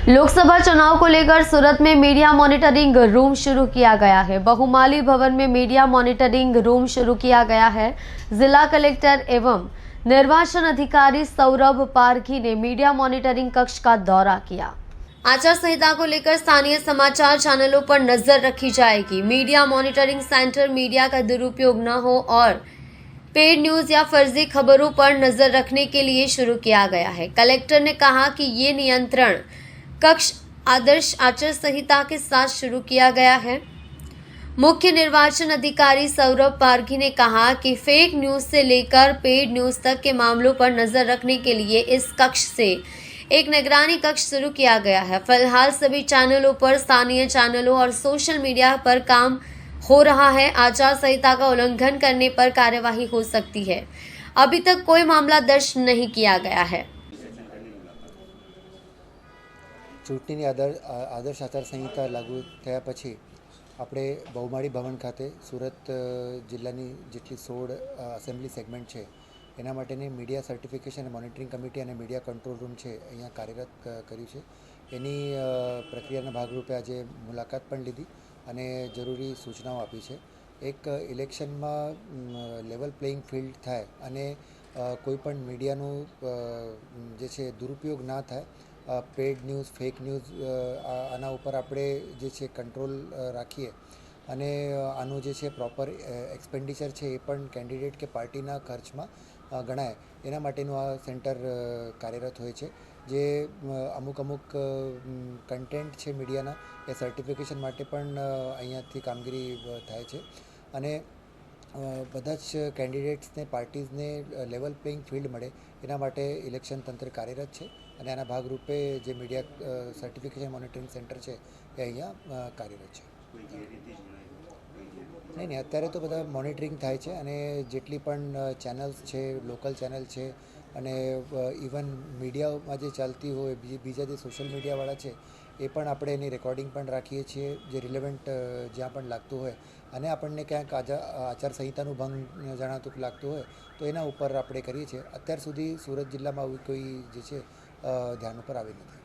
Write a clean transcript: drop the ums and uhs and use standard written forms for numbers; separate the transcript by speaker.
Speaker 1: लोकसभा चुनाव को लेकर सूरत में मीडिया मॉनिटरिंग रूम शुरू किया गया है। बहुमाली भवन में मीडिया मॉनिटरिंग रूम शुरू किया गया है। जिला कलेक्टर एवं निर्वाचन अधिकारी सौरभ पारखी ने मीडिया मॉनिटरिंग कक्ष का दौरा किया। आचार संहिता को लेकर स्थानीय समाचार चैनलों पर नजर रखी जाएगी। मीडिया मॉनिटरिंग सेंटर मीडिया का दुरुपयोग न हो और पेड न्यूज या फर्जी खबरों पर नजर रखने के लिए शुरू किया गया है। कलेक्टर ने कहा कि ये नियंत्रण कक्ष आदर्श आचार संहिता के साथ शुरू किया गया है। मुख्य निर्वाचन अधिकारी सौरभ पारखी ने कहा कि फेक न्यूज से लेकर पेड न्यूज तक के मामलों पर नजर रखने के लिए इस कक्ष से एक निगरानी कक्ष शुरू किया गया है। फिलहाल सभी चैनलों पर, स्थानीय चैनलों और सोशल मीडिया पर काम हो रहा है। आचार संहिता का उल्लंघन करने पर कार्यवाही हो सकती है। अभी तक कोई मामला दर्ज नहीं किया गया है।
Speaker 2: ચૂંટણીની આદર્શ આચારસંહિતા લાગુ થયા પછી આપણે બહુમાળી ભવન ખાતે સુરત જિલ્લાની જેટલી 16 એસેમ્બલી સેગમેન્ટ છે એના માટેની મીડિયા સર્ટિફિકેશન મોનિટરિંગ કમિટી અને મીડિયા કંટ્રોલ રૂમ છે અહીંયા કાર્યરત કર્યું છે। એની પ્રક્રિયાના ભાગરૂપે આજે મુલાકાત પણ લીધી અને જરૂરી સૂચનાઓ આપી છે। એક ઇલેક્શનમાં લેવલ પ્લેઇંગ ફિલ્ડ થાય અને કોઈપણ મીડિયાનું જે છે દુરુપયોગ ના થાય, પેડ ન્યૂઝ, ફેક ન્યૂઝ, આના ઉપર આપણે જે છે કંટ્રોલ રાખીએ અને આનું જે છે પ્રોપર એક્સપેન્ડિચર છે એ પણ કેન્ડિડેટ કે પાર્ટીના ખર્ચમાં ગણાય એના માટેનું આ સેન્ટર કાર્યરત હોય છે। જે અમુક કન્ટેન્ટ છે મીડિયાના એ સર્ટિફિકેશન માટે પણ અહીંયાથી કામગીરી થાય છે અને બધા જ કેન્ડિડેટ્સને, પાર્ટીઝને લેવલ પ્લેઇંગ ફિલ્ડ મળે એના માટે ઇલેક્શન તંત્ર કાર્યરત છે અને આના ભાગરૂપે જે મીડિયા સર્ટિફિકેશન મોનિટરિંગ સેન્ટર છે એ અહીંયા કાર્યરત છે। નહીં, અત્યારે તો બધા મોનિટરિંગ થાય છે અને જેટલી પણ ચેનલ્સ છે, લોકલ ચેનલ છે અને ઇવન મીડિયામાં જે ચાલતી હોય બીજા જે સોશિયલ મીડિયાવાળા છે એ પણ આપણે એની રેકોર્ડિંગ પણ રાખીએ છીએ, જે રિલેવન્ટ જ્યાં પણ લાગતું હોય અને આપણને ક્યાંક આચાર સંહિતાનું ભંગ જણાતું લાગતું હોય તો એના ઉપર આપણે કરીએ છીએ। અત્યાર સુધી સુરત જિલ્લામાં આવું કોઈ જે છે ધ્યાન ઉપર આવી નથી।